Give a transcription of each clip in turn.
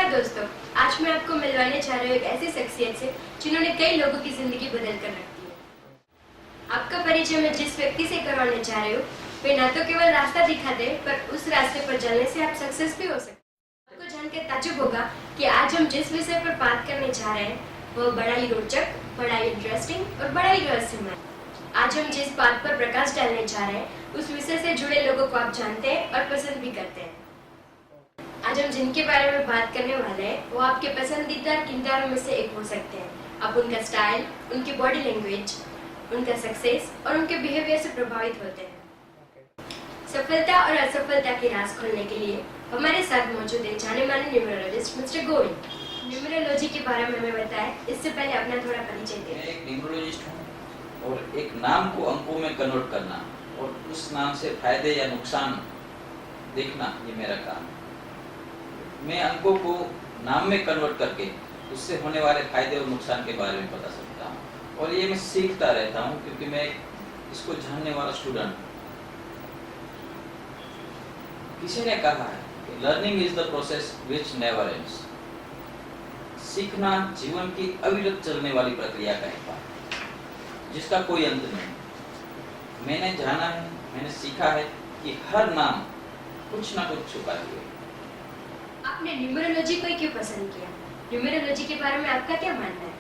नमस्कार दोस्तों, आज मैं आपको मिलवाने जा रही हूँ एक ऐसी शख्सियत से जिन्होंने कई लोगों की जिंदगी बदल कर रख दी है। आपका परिचय मैं जिस व्यक्ति से करवाने जा रही हूँ वे न तो केवल रास्ता दिखाते पर उस रास्ते पर चलने से आप सक्सेस भी हो सकते हैं। आपको जानकर ताज्जुब होगा कि आज हम जिस विषय पर बात करने जा रहे हैं वो बड़ा ही रोचक, बड़ा ही इंटरेस्टिंग और बड़ा ही रहस्यमय। आज हम जिस बात पर प्रकाश डालने जा रहे हैं उस विषय से जुड़े लोगों को आप जानते हैं और पसंद भी करते हैं। आज हम जिनके बारे में बात करने वाले हैं वो आपके पसंदीदा किरदारों में से एक हो सकते हैं। आप उनका स्टाइल, उनकी बॉडी लैंग्वेज, उनका सक्सेस और उनके बिहेवियर से प्रभावित होते हैं। सफलता और असफलता के राज खोलने के लिए हमारे साथ मौजूद है जाने माने न्यूमरोलॉजिस्ट मिस्टर गोविंद। न्यूमरोलॉजी के बारे में हमें बताएं, इससे पहले अपना थोड़ा परिचय दें। मैं एक न्यूमरोलॉजिस्ट हूँ और एक नाम को अंकों में कन्वर्ट करना और उस नाम से फायदे या नुकसान देखना ये मेरा काम है। मैं अंकों को नाम में कन्वर्ट करके उससे होने वाले फायदे और नुकसान के बारे में बता सकता हूँ और ये मैं सीखता रहता हूँ क्योंकि मैं इसको जानने वाला स्टूडेंट हूँ। किसी ने कहा है कि learning is the process which never ends. सीखना जीवन की अविरत चलने वाली प्रक्रिया का एक भाग है जिसका कोई अंत नहीं। मैंने जाना है, मैंने सीखा है कि हर नाम कुछ ना कुछ छुपाए हुए। आपने न्यूमरोलॉजी को क्यों पसंद किया? न्यूमरोलॉजी के बारे में आपका क्या मानना है?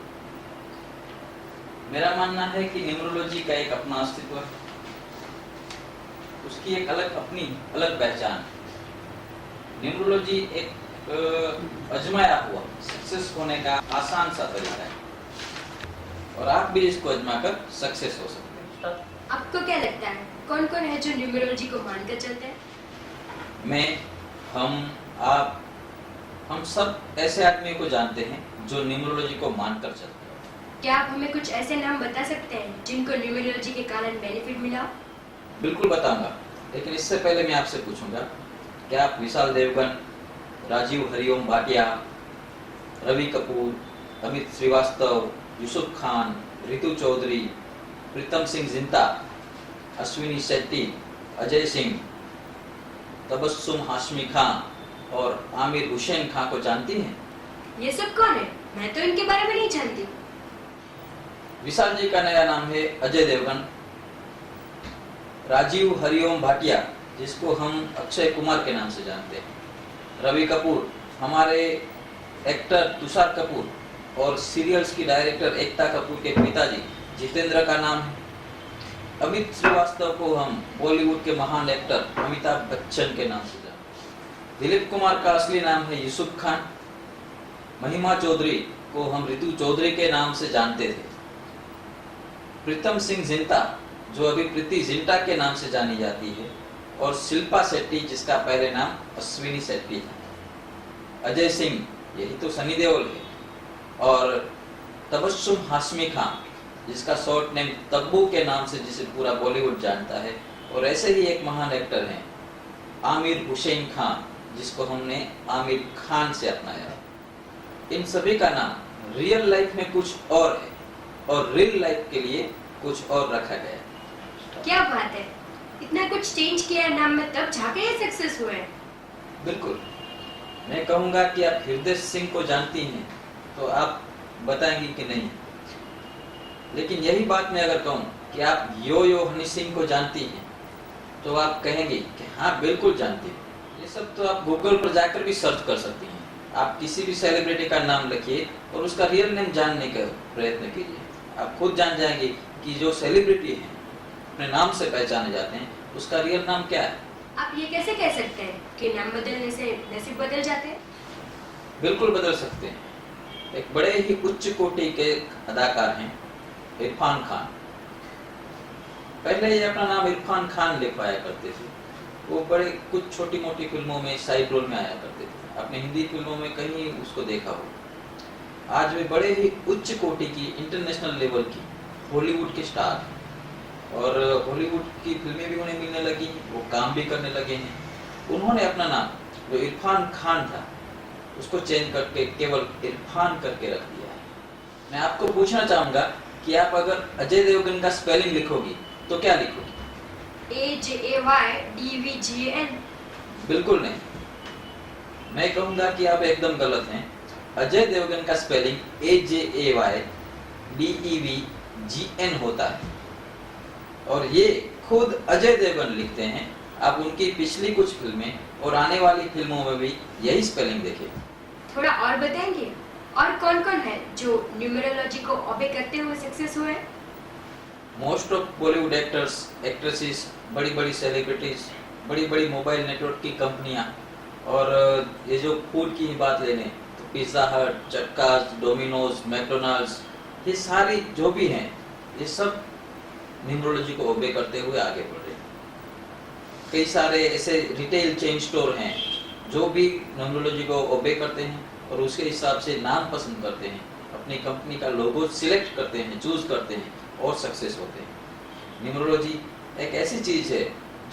मेरा मानना है कि न्यूमरोलॉजी का एक अपना अस्तित्व है, उसकी एक अपनी अलग पहचान। न्यूमरोलॉजी एक अजमाया हुआ सक्सेस होने का आसान सा तरीका है और आप भी इसको आजमा कर सक्सेस हो सकते हैं। आपको क्या लगता है कौन कौन है जो न्यूमरोलॉजी को मानकर चलते हैं? मैं, आप, हम सब ऐसे आदमियों को जानते हैं जो न्यूमरोलॉजी को मानकर चलते हैं। क्या आप हमें कुछ ऐसे नाम बता सकते हैं जिनको न्यूमरोलॉजी के कारण बेनिफिट मिला? बिल्कुल बताऊंगा, लेकिन इससे पहले मैं आपसे पूछूंगा क्या आप विशाल देवगन, राजीव हरिओम भाटिया, रवि कपूर, अमित श्रीवास्तव, यूसुफ खान, रितु चौधरी, प्रीतम सिंह जिंटा, अश्विनी शेट्टी, अजय सिंह, तबस्सुम हाशमी खान और आमिर हुसैन खान को जानती हैं? ये सब कौन है? मैं तो इनके बारे में नहीं जानती। विशाल जी का नया नाम है अजय देवगन। राजीव हरिओम भाटिया जिसको हम अक्षय कुमार के नाम से जानते हैं। रवि कपूर हमारे एक्टर तुषार कपूर और सीरियल्स की डायरेक्टर एकता कपूर के पिताजी जितेंद्र का नाम है। अमित श्रीवास्तव को हम बॉलीवुड के महान एक्टर अमिताभ बच्चन के नाम से जानते हैं। दिलीप कुमार का असली नाम है यूसुफ खान। महिमा चौधरी को हम रितु चौधरी के नाम से जानते थे। प्रीतम सिंह जिंटा जो अभी प्रीति जिंटा के नाम से जानी जाती है और शिल्पा शेट्टी जिसका पहले नाम अश्विनी शेट्टी था। अजय सिंह यही तो सनी देओल है और तबस्सुम हाशमी खान जिसका शॉर्ट नेम तब्बू के नाम से जिसे पूरा बॉलीवुड जानता है और ऐसे ही एक महान एक्टर हैं आमिर हुसैन खान जिसको हमने आमिर खान से अपनाया। इन सभी का नाम रियल लाइफ में कुछ और है और रियल लाइफ के लिए कुछ और रखा गया है। क्या बात है, इतना कुछ चेंज किया है नाम में तब जाके ये सक्सेस हुए हैं। बिल्कुल, मैं कहूँगा कि आप हृदय सिंह को जानती हैं तो आप बताएंगी कि नहीं, लेकिन यही बात मैं अगर कहूँ कि आप यो हनी सिंह को जानती हैं तो आप कहेंगे कि हाँ बिल्कुल जानती हूँ। ये सब तो आप गूगल पर जाकर भी सर्च कर सकती हैं। आप किसी भी सेलिब्रिटी का नाम लिखिए और उसका रियल नेम जानने का प्रयत्न कीजिए, आप खुद जान जाएंगे कि जो सेलिब्रिटी हैं अपने नाम से पहचाने जाते हैं उसका रियल नाम क्या है। आप ये कैसे कह सकते हैं कि नाम बदलने से नसीब बदल जाते हैं? बिल्कुल बदल सकते हैं। एक बड़े ही उच्च कोटि के अदाकार हैं इरफान खान। पहले ये अपना नाम इरफान खान लिखवाया करते थे। वो बड़े कुछ छोटी मोटी फिल्मों में साइड रोल में आया करते थे। अपने हिंदी फिल्मों में कहीं उसको देखा हो। आज वे बड़े ही उच्च कोटि की इंटरनेशनल लेवल की हॉलीवुड के स्टार हैं और हॉलीवुड की फिल्में भी उन्हें मिलने लगी, वो काम भी करने लगे हैं। उन्होंने अपना नाम जो इरफान खान था उसको चेंज करके केवल इरफान करके रख दिया है। मैं आपको पूछना चाहूंगा कि आप अगर अजय देवगन का स्पेलिंग लिखोगी तो क्या लिखोगी? AJAYDVGN। बिल्कुल नहीं। मैं कहूंगा कि आप एकदम गलत हैं। अजय देवगन का स्पेलिंग AJAYDEVGN होता है और ये खुद अजय देवगन लिखते हैं। आप उनकी पिछली कुछ फिल्में और आने वाली फिल्मों में भी यही स्पेलिंग देखें। थोड़ा और बताएंगे, और कौन कौन है जो न्यूमरोलॉजी को ओबे करते हुए सक्सेस हुए हैं? Most of Bollywood actors, actresses, बड़ी बड़ी सेलिब्रिटीज, बड़ी बड़ी मोबाइल नेटवर्क की कंपनियां, और ये जो फूड की बात लेने तो पिज़्ज़ा हट, चक्कास, डोमिनोज, मैकडोनाल्ड्स, ये सारी जो भी हैं ये सब न्यूमरोलॉजी को ओबे करते हुए आगे बढ़ रहे हैं। कई सारे ऐसे रिटेल चेन स्टोर हैं जो भी न्यूमरोलॉजी को ओबे करते हैं और उसके हिसाब से नाम पसंद करते हैं, अपनी कंपनी का लोगो सिलेक्ट करते हैं, चूज करते हैं और सक्सेस होते हैं। न्यूमरोलॉजी एक ऐसी चीज है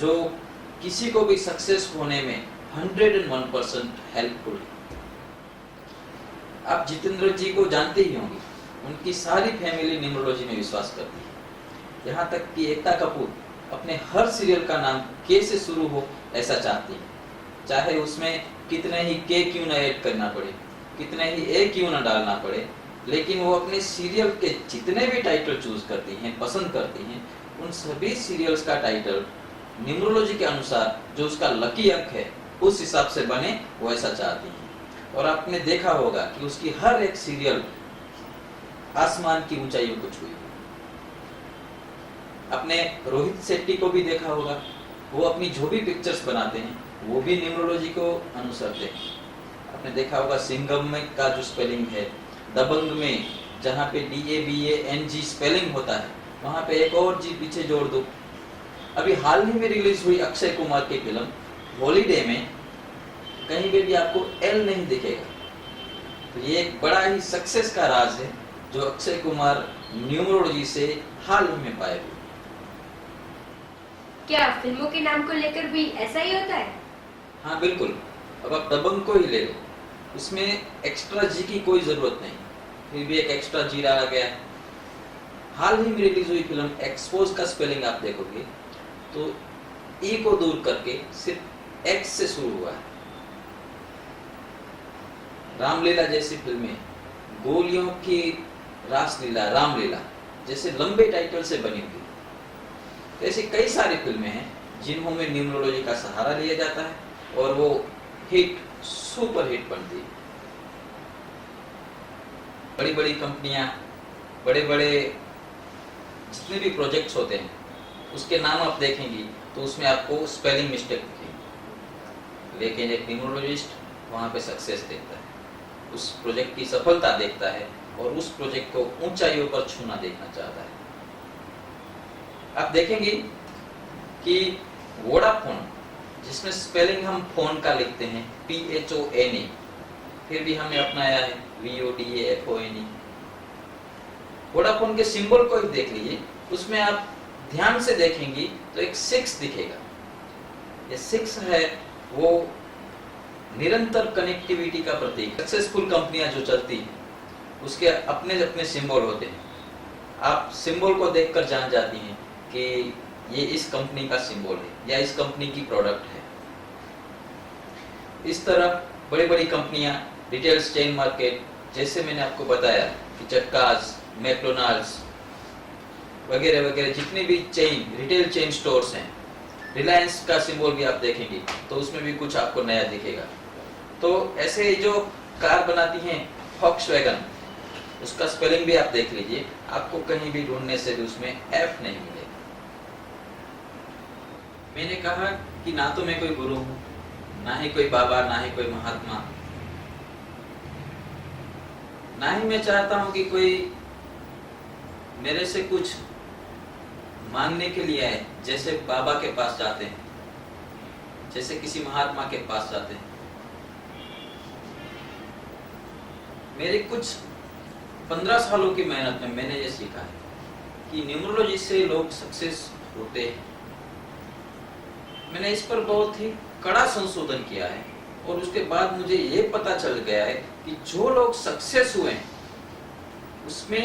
जो किसी को भी सक्सेस होने में 101% हेल्पफुल है। आप जितेंद्र जी को जानते ही होंगे, उनकी सारी फैमिली न्यूमरोलॉजी में विश्वास करती है। यहाँ तक कि एकता कपूर अपने हर सीरियल का नाम के से शुरू हो ऐसा चाहती है, चाहे उसमें कितने ही के क्यों न ऐड करना पड़े, कितने ही ए क्यों न डालना पड़े, लेकिन वो अपने सीरियल के जितने भी टाइटल चूज करती हैं, पसंद करती हैं, उन सभी सीरियल्स का टाइटल न्यूमरोलॉजी के अनुसार जो उसका लकी अंक है उस हिसाब से बने, वो ऐसा चाहती है। और आपने देखा होगा कि उसकी हर एक सीरियल आसमान की ऊंचाइयों को छुई। अपने रोहित शेट्टी को भी देखा होगा, वो अपनी जो भी पिक्चर्स बनाते हैं वो भी न्यूमरोलॉजी को अनुसरते हैं। आपने देखा होगा सिंघम में का जो स्पेलिंग है, दबंग में जहाँ पे DABANG स्पेलिंग होता है वहाँ पे एक और जी पीछे जोड़ दो। अभी हाल ही में रिलीज हुई अक्षय कुमार की फिल्म हॉलीडे में कहीं पे भी आपको L नहीं दिखेगा। तो ये एक बड़ा ही सक्सेस का राज है जो अक्षय कुमार न्यूमरोलॉजी से हाल ही में पाए हुए। क्या फिल्मों के नाम को लेकर भी ऐसा ही होता है? हाँ बिल्कुल। अब आप दबंग को ही ले लो, उसमें एक्स्ट्रा जी की कोई जरूरत नहीं, फिर भी एक एक्स्ट्रा जी डाला गया है। हाल ही में रिलीज हुई फिल्म एक्सपोज का स्पेलिंग आप देखोगे तो ई को दूर करके सिर्फ एक्स से शुरू हुआ है। रामलीला जैसी फिल्में, गोलियों की रासलीला, रामलीला जैसे लंबे टाइटल से बनी हुई, ऐसी कई सारी फिल्में हैं जिनमें न्यूमरोलॉजी का सहारा लिया जाता है और वो हिट, सुपर हिट बनती है। बड़ी बड़ी कंपनियां, बड़े बड़े जितने भी प्रोजेक्ट्स होते हैं उसके नाम आप देखेंगी तो उसमें आपको स्पेलिंग मिस्टेक दिखेगी, लेकिन एक न्यूमरोलॉजिस्ट वहां पे सक्सेस देखता है, उस प्रोजेक्ट की सफलता देखता है और उस प्रोजेक्ट को ऊंचाइयों पर छूना देखना चाहता है। आप देखेंगे कि वोडाफोन, जिसमें स्पेलिंग हम फोन का लिखते हैं PHONE, फिर भी हमने अपनाया है VODAFONE। वोडाफोन के सिंबल को ही देख लीजिए, उसमें आप ध्यान से देखेंगी तो एक 6 दिखेगा। ये 6 है वो निरंतर कनेक्टिविटी का प्रतीक। सक्सेसफुल कंपनियां जो चलती हैं उसके अपने अपने सिंबल होते हैं। आप सिंबल को देखकर जान जाती हैं कि ये इस कंपनी का सिंबल है या इस कंपनी की प्रोडक्ट है। इस तरह बड़ी बड़ी कंपनियां, रिटेल चेन मार्केट, जैसे मैंने आपको बताया कि चक्कास, मैकडोनाल्ड्स वगैरह वगैरह जितने भी चेन, रिटेल चेन स्टोर्स हैं, रिलायंस का सिंबल भी आप देखेंगे तो उसमें भी कुछ आपको नया दिखेगा। तो ऐसे जो कार बनाती हैं वॉक्सवैगन, उसका स्पेलिंग भी आप देख लीजिए, आपको कहीं भी ढूंढने से भी उसमें F नहीं मिलेगा। मैंने कहा कि ना तो मैं कोई गुरु हूं, ना ही कोई बाबा, ना ही कोई महात्मा, ना ही मैं चाहता हूं कि कोई मेरे से कुछ मांगने के लिए आए, जैसे बाबा के पास जाते हैं, जैसे किसी महात्मा के पास जाते हैं। मेरे कुछ 15 सालों की मेहनत में मैंने ये सीखा है कि न्यूमरोलॉजी से लोग सक्सेस होते हैं। मैंने इस पर बहुत ही कड़ा संशोधन किया है और उसके बाद मुझे ये पता चल गया है कि जो लोग सक्सेस हुए हैं उसमें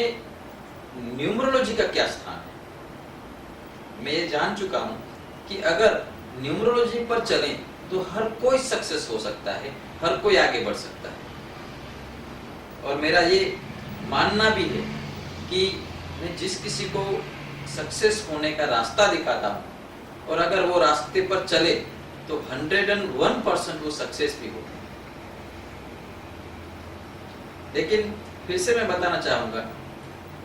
न्यूमरोलॉजी का क्या स्थान है। मैं ये जान चुका हूं कि अगर न्यूमरोलॉजी पर चलें तो हर कोई सक्सेस हो सकता है, हर कोई आगे बढ़ सकता है। और मेरा ये मानना भी है कि मैं जिस किसी को सक्सेस होने का रास्ता दिखाता हूँ और अगर वो रास्ते पर चले तो 101% वो सक्सेस भी होता है। लेकिन फिर से मैं बताना चाहूंगा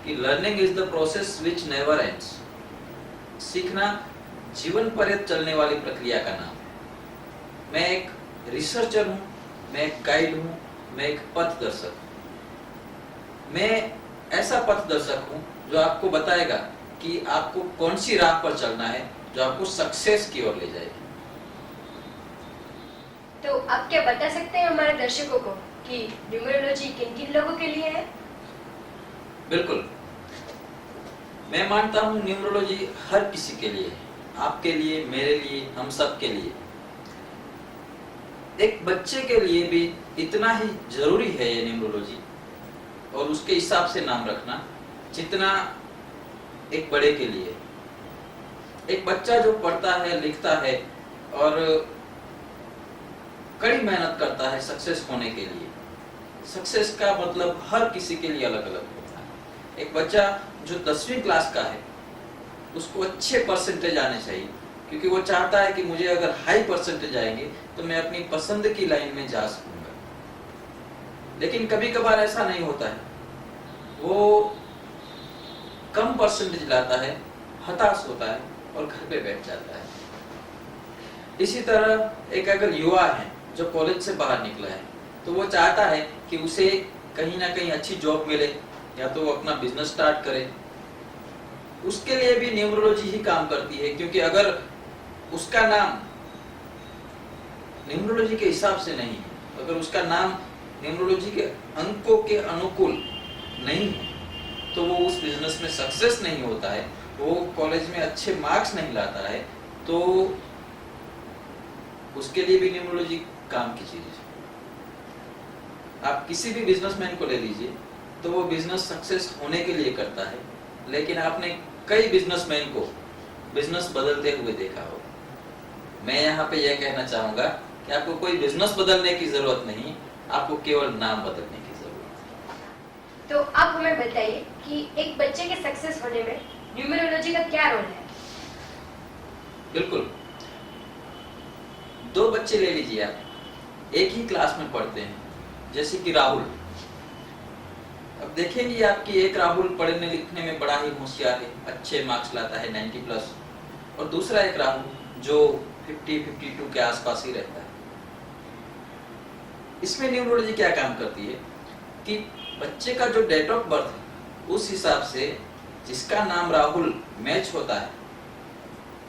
कि learning is the process which never ends. सीखना जीवन पर्यंत चलने वाली प्रक्रिया का नाम है। मैं एक रिसर्चर हूँ, मैं एक गाइड हूँ, मैं एक पथदर्शक हूँ। मैं ऐसा पथदर्शक हूँ जो आपको बताएगा कि आपको कौन सी राह पर चलना है जो आपको सक्सेस की ओर ले जाएगी। तो आप क्या बता सकते हैं हमारे दर्शकों को कि न्यूमरोलॉजी किन किन लोगों के लिए है? बिल्कुल, मैं मानता हूँ न्यूमरोलॉजी हर किसी के लिए है। आपके लिए, मेरे लिए, हम सब के लिए। एक बच्चे के लिए भी इतना ही जरूरी है ये न्यूमरोलॉजी और उसके हिसाब से नाम रखना जितना एक बड़े के लिए। एक बच्चा जो पढ़ता है, लिखता है और कड़ी मेहनत करता है सक्सेस होने के लिए। सक्सेस का मतलब हर किसी के लिए अलग अलग होता है। एक बच्चा जो 10वीं क्लास का है उसको अच्छे परसेंटेज आने चाहिए, क्योंकि वो चाहता है कि मुझे अगर हाई परसेंटेज आएंगे तो मैं अपनी पसंद की लाइन में जा सकूंगा। लेकिन कभी कभार ऐसा नहीं होता है, वो कम परसेंटेज लाता है, हताश होता है और घर पे बैठ जाता है। इसी तरह एक अगर युवा है जो कॉलेज से बाहर निकला है तो वो चाहता है कि उसे कहीं ना कहीं अच्छी जॉब मिले या तो वो अपना बिजनेस स्टार्ट करे। उसके लिए भी न्यूमरोलॉजी ही काम करती है, क्योंकि अगर उसका नाम न्यूमरोलॉजी के हिसाब से नहीं है, अगर उसका नाम न्यूमरोलॉजी के अंकों के अनुकूल नहीं है तो वो उस बिजनेस में सक्सेस नहीं होता है, वो कॉलेज में अच्छे मार्क्स नहीं लाता है, तो उसके लिए भी न्यूमरोलॉजी काम की चीज है। आप किसी भी बिजनेसमैन को ले लीजिए तो वो बिजनेस सक्सेस होने के लिए करता है, लेकिन आपने कई बिजनेसमैन को बिजनेस बदलते हुए देखा हो। मैं यहाँ पे यह कहना चाहूंगा कि आपको कोई बिजनेस बदलने की जरूरत नहीं, आपको केवल नाम बदलने की जरूरत है। तो आप हमें बताइए कि एक बच्चे के सक्सेस होने में न्यूमरोलॉजी का क्या रोल है? बिल्कुल, 2 बच्चे ले लीजिए आप, एक ही क्लास में पढ़ते हैं, जैसे कि राहुल। अब देखेंगे आपकी एक राहुल पढ़ने लिखने में बड़ा ही होशियार है, अच्छे मार्क्स लाता है 90 प्लस, और दूसरा एक राहुल जो 50-52 के आसपास ही रहता है। इसमें न्यूमरोलॉजी क्या काम करती है कि बच्चे का जो डेट ऑफ बर्थ है उस हिसाब से जिसका नाम राहुल मैच होता है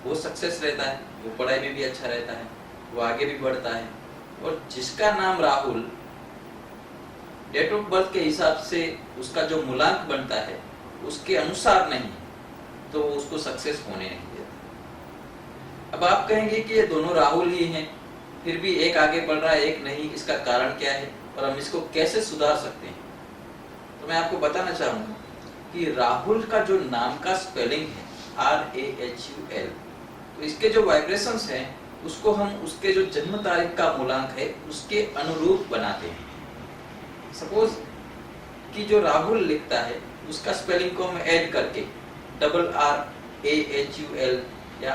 वो सक्सेस रहता है, वो पढ़ाई में भी अच्छा रहता है, वो आगे भी बढ़ता है। और जिसका नाम राहुल डेट ऑफ बर्थ के हिसाब से उसका जो मूलांक बनता है उसके अनुसार नहीं तो उसको सक्सेस होने नहीं देता। अब आप कहेंगे कि ये दोनों राहुल ही हैं, फिर भी एक आगे बढ़ रहा है एक नहीं, इसका कारण क्या है और हम इसको कैसे सुधार सकते हैं? तो मैं आपको बताना चाहूंगा कि राहुल का जो नाम का स्पेलिंग है RAHUL, तो इसके जो वाइब्रेशंस हैं उसको हम उसके जो जन्म तारीख का मूलांक है उसके अनुरूप बनाते हैं। सपोज कि जो राहुल लिखता है उसका स्पेलिंग को हम ऐड करके RRAHUL या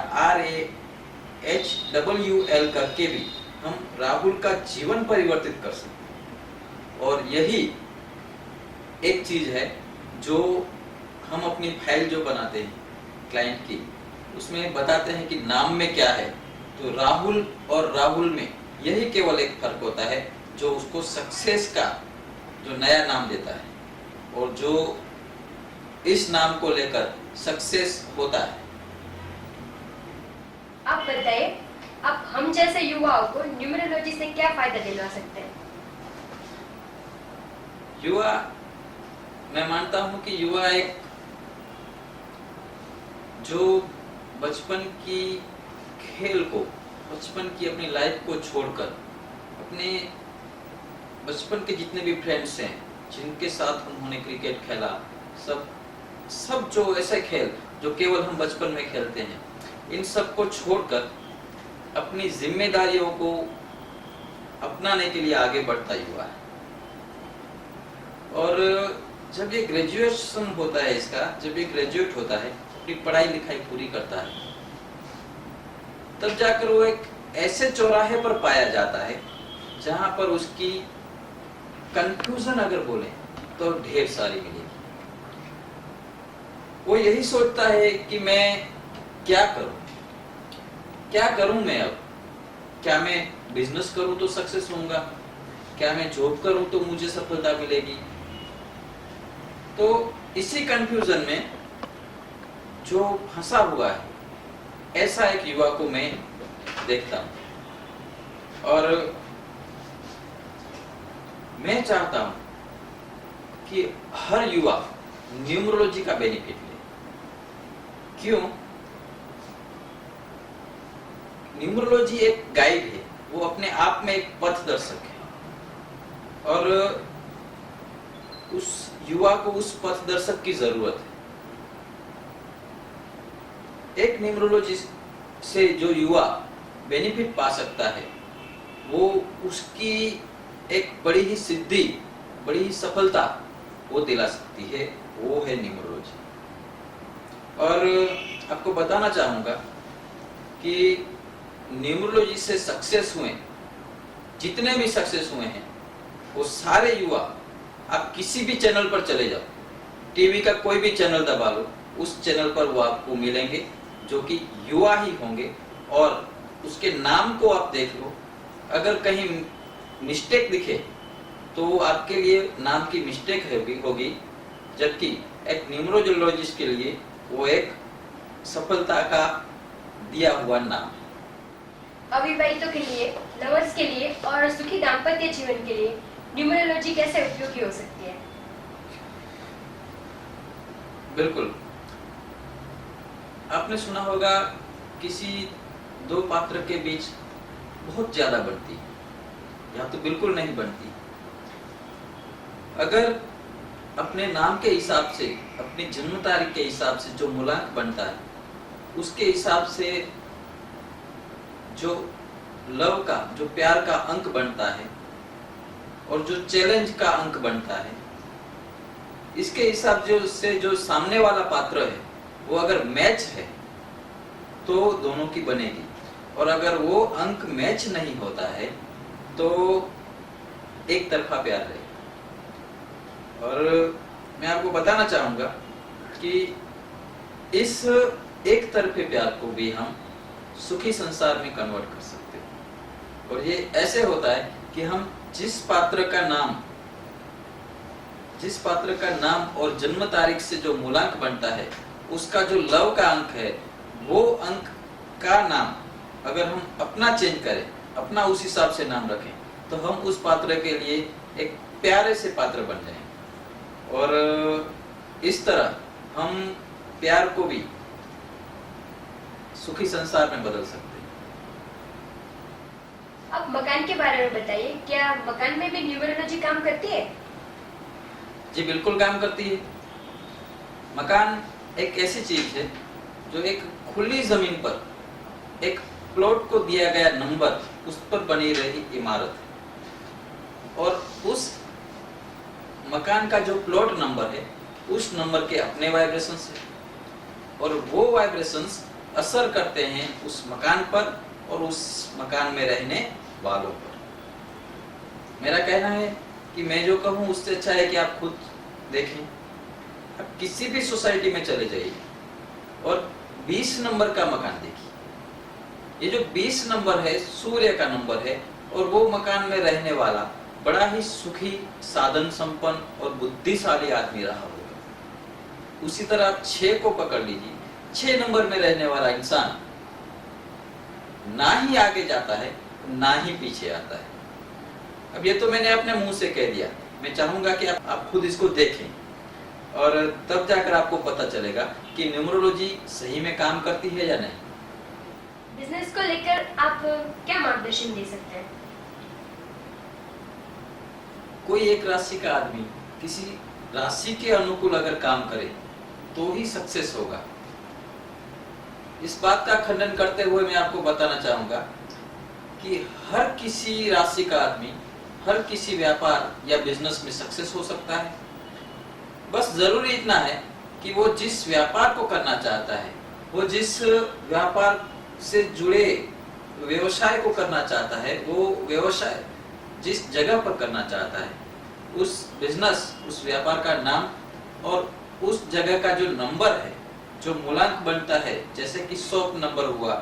RAHWL करके भी हम राहुल का जीवन परिवर्तित कर सकते हैं। और यही एक चीज है जो हम अपनी फाइल जो बनाते हैं क्लाइंट की, उसमें बताते हैं कि नाम में क्या है। तो राहुल और राहुल में यही केवल एक फर्क होता है जो उसको सक्सेस का जो नया नाम देता है और जो इस नाम को लेकर सक्सेस होता है। आप बताइए, आप हम जैसे युवाओं को न्यूमरोलॉजी से क्या फायदा दिलवा सकते हैं? युवा, मैं मानता हूं कि युवा एक जो बचपन की खेल को, बचपन की अपनी लाइफ को छोड़कर अपने बचपन के जितने भी फ्रेंड्स हैं जिनके साथ उन्होंने क्रिकेट खेला, सब जो ऐसे खेल जो केवल हम बचपन में खेलते हैं, इन सब को छोड़कर अपनी जिम्मेदारियों को अपनाने के लिए आगे बढ़ता युवा है। और जब ये ग्रेजुएशन होता है इसका, जब ये ग्रेजुएट होता है, अपनी पढ़ाई लिखाई पूरी करता है, तब जाकर वो एक ऐसे चौराहे पर पाया जाता है जहां पर उसकी कंफ्यूजन अगर बोले तो ढेर सारी मिलेगी। वो यही सोचता है कि मैं क्या करूं मैं अब, क्या मैं बिजनेस करूं तो सक्सेस होऊंगा, क्या मैं जॉब करूं तो मुझे सफलता मिलेगी। तो इसी कंफ्यूजन में जो फंसा हुआ है, ऐसा एक युवा को मैं देखता हूं। और मैं चाहता हूं कि हर युवा न्यूमरोलॉजी का बेनिफिट ले। क्यों? न्यूमरोलॉजी एक गाइड है, वो अपने आप में एक पथ दर्शक है और उस युवा को उस पथ दर्शक की जरूरत है। एक न्यूमरोलॉजी से जो युवा बेनिफिट पा सकता है, वो उसकी एक बड़ी ही सिद्धि, बड़ी ही सफलता वो दिला सकती है, वो है न्यूमरोलॉजी। और आपको बताना चाहूंगा कि न्यूमरोलॉजी से सक्सेस हुए, जितने भी सक्सेस हुए हैं, वो सारे युवा, आप किसी भी चैनल पर चले जाओ, टीवी का कोई भी चैनल दबा लो, उस चैनल पर वो आपको मिलेंगे जो कि युवा ही होंगे। और उसके नाम को आप देख लो, अगर कहीं मिस्टेक दिखे तो वो आपके लिए नाम की मिस्टेक होगी, जबकि एक न्यूमरोलॉजिस्ट के लिए वो एक सफलता का दिया हुआ नाम है। अविवाहितों के लिए, लवर्स के लिए और सुखी दाम्पत्य जीवन के लिए न्यूमरोलॉजी कैसे उपयोगी हो सकती है? बिल्कुल, आपने सुना होगा किसी दो पात्र के बीच बहुत ज्यादा बनती है या तो बिल्कुल नहीं बनती। अगर अपने नाम के हिसाब से, अपनी जन्म तारीख के हिसाब से जो मूलांक बनता है, उसके हिसाब से जो लव का, जो प्यार का अंक बनता है और जो चैलेंज का अंक बनता है, इसके हिसाब से जो सामने वाला पात्र है वो अगर मैच है तो दोनों की बनेगी, और अगर वो अंक मैच नहीं होता है तो एक तरफा प्यार रहेगा। और मैं आपको बताना चाहूंगा कि इस एक तरफे प्यार को भी हम सुखी संसार में कन्वर्ट कर सकते हैं। और ये ऐसे होता है कि हम जिस पात्र का नाम और जन्म तारीख से जो मूलांक बनता है, उसका जो लव का अंक है, वो अंक का नाम अगर हम अपना चेंज करें, अपना उस हिसाब से नाम रखें, तो हम उस पात्र के लिए एक प्यारे से पात्र बन जाएंगे। और इस तरह हम प्यार को भी सुखी संसार में बदल सकते हैं। अब मकान के बारे में बताइए, क्या मकान में भी न्यूमरोलॉजी काम करती है? जी बिल्कुल काम करती है। मकान एक ऐसी चीज है जो एक खुली जमीन पर एक प्लॉट को दिया गया नंबर, उस पर बनी रही इमारत है। और उस मकान का जो प्लॉट नंबर है, उस नंबर के अपने वाइब्रेशंस है और वो वाइब्रेशंस असर करते हैं उस मकान पर और उस मकान में रहने वालों पर। मेरा कहना है कि मैं जो कहूँ उससे अच्छा है कि आप खुद देखें। आप किसी भी सोसाइटी में चले जाइए और 20 नंबर का मकान देखिए। ये जो 20 नंबर है, सूर्य का नंबर है, और वो मकान में रहने वाला बड़ा ही सुखी, साधन संपन्न और बुद्धिशाली आदमी रहा होगा। उसी तरह आप 6 को पकड़ लीजिए, 6 नंबर में रहने वाला इंसान ना ही आगे जाता है, ना ही पीछे आता है। अब ये तो मैंने अपने मुंह से कह दिया, मैं चाहूंगा कि आप खुद इसको देखें और तब जाकर आपको पता चलेगा कि न्यूमरोलॉजी सही में काम करती है या नहीं। बिजनेस को लेकर आप क्या मार्गदर्शन दे सकते हैं? कोई एक राशि का आदमी किसी राशि के अनुकूल अगर काम करे तो ही सक्सेस होगा। इस बात का खंडन करते हुए मैं आपको बताना चाहूंगा कि हर किसी राशि का आदमी हर किसी व्यापार या बिजनेस में सक्सेस हो सकता है। बस जरूरी इतना है कि वो जिस व्यापार को करना चाहता है, वो जिस व्यापार से जुड़े व्यवसाय को करना चाहता है, वो व्यवसाय जिस जगह पर करना चाहता है, उस बिजनेस, उस व्यापार का नाम और उस जगह का जो नंबर है, जो मूलांक बनता है, जैसे कि शॉप नंबर हुआ,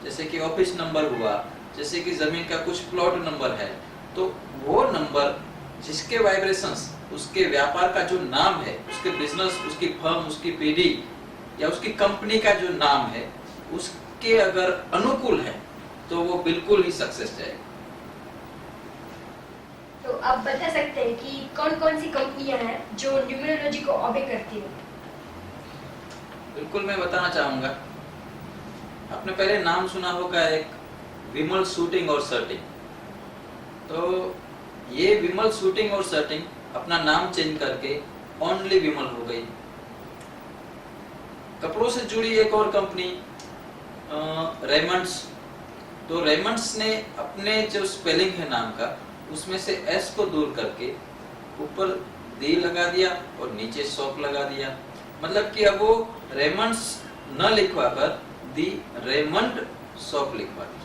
जैसे कि ऑफिस नंबर हुआ, जैसे कि जमीन का कुछ प्लॉट नंबर है, तो वो नंबर जिसके वाइब्रेशंस उसके व्यापार का जो नाम है, उसके बिजनेस, उसकी फर्म, उसकी पीढ़ी या उसकी कंपनी का जो नाम है, उसके अगर अनुकूल है तो वो बिल्कुल ही सक्सेस जाएगा। तो आप बता सकते हैं कि कौन कौन सी कंपनियां हैं जो न्यूमरोलॉजी को ओबे करती है? बिल्कुल मैं बताना चाहूंगा। आपने पहले नाम सुना होगा एक विमल शूटिंग और शर्टिंग। तो ये विमल शूटिंग और शर्टिंग अपना नाम चेंज करके ओनली विमल हो गई। कपड़ों से जुड़ी एक और कंपनी रेमंड्स, तो रेमंड्स ने अपने जो स्पेलिंग है नाम का, उसमें से एस को दूर करके ऊपर दी लगा दिया और नीचे शॉप लगा दिया। मतलब कि अब वो रेमंड्स न लिखवा कर दी रेमंड शॉप लिखवा दी।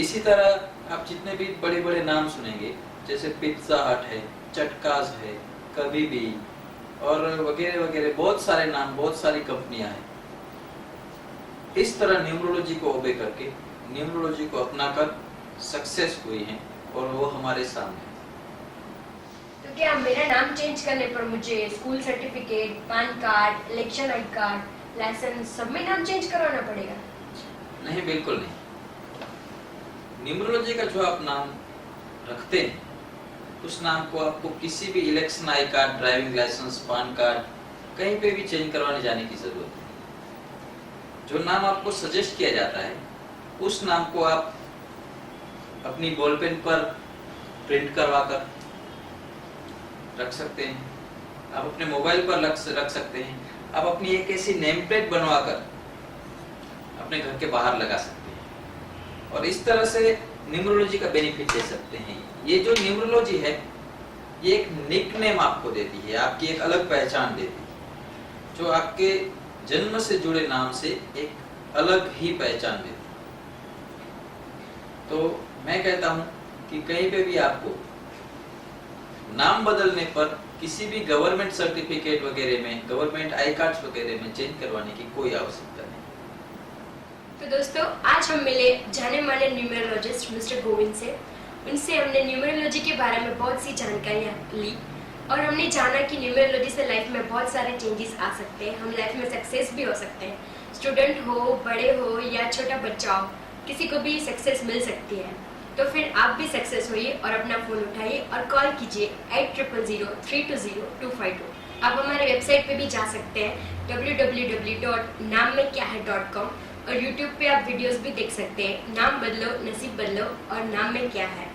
इसी तरह आप जितने भी बड़े बड़े नाम सुनेंगे, जैसे पिज्जा हट है, चटकाज है, कभी भी और वगैरह वगैरह, बहुत सारे नाम, बहुत सारी कंपनियां हैं। इस तरह न्यूमरोलॉजी को ओबे करके, न्यूमरोलॉजी को अपनाकर सक्सेस हुई हैं और वो हमारे सामने। तो क्या मेरा नाम चेंज करने पर मुझे school certificate, PAN card, election I card, licence सब में नाम चेंज करवाना पड़ेगा? नहीं, बिल्कुल नहीं। न्यूमरोलॉजी का जो आप नाम रखते हैं, उस नाम को आपको किसी भी election I card, driving licence, PAN card कहीं पे भी चेंज करवाने जाने की जरूरत नहीं। जो नाम आपको सजेस्ट किया जाता है, उस नाम को आप अपनी बॉल पेन पर प्रिंट करवा कर रख सकते हैं। आप अपने मोबाइल पर रख सकते हैं। आप अपनी एक ऐसी नेम प्लेट बनवा कर अपने घर के बाहर लगा सकते हैं और इस तरह से न्यूमरोलॉजी का बेनिफिट ले सकते हैं। ये जो न्यूमरोलॉजी है, ये एक निक नेम आपको देती है, आपकी एक अलग पहचान देती है, जो आपके जन्म से जुड़े नाम से एक अलग ही पहचान देती है। तो मैं कहता हूं कि कहीं पे भी आपको नाम बदलने पर किसी भी गवर्नमेंट सर्टिफिकेट वगैरह में, गवर्नमेंट आई कार्ड्स वगैरह में चेंज करवाने की कोई आवश्यकता नहीं। तो दोस्तों, आज हम मिले जाने माने न्यूमरोलॉजिस्ट मिस्टर गोविंद से। उनसे हमने न्यूमरोलॉजी के बारे में बहुत सी जानकारियाँ ली और हमने जाना कि न्यूमरोलॉजी से लाइफ में बहुत सारे चेंजेस आ सकते हैं। हम लाइफ में सक्सेस भी हो सकते हैं। स्टूडेंट हो, बड़े हो या छोटा बच्चा हो, किसी को भी सक्सेस मिल सकती है। तो फिर आप भी सक्सेस होइए और अपना फ़ोन उठाइए और कॉल कीजिए 8000320252। आप हमारे वेबसाइट पे भी जा सकते हैं www.naammenkyahai.com और यूट्यूब पे आप वीडियोस भी देख सकते हैं। नाम बदलो, नसीब बदलो और नाम में क्या है।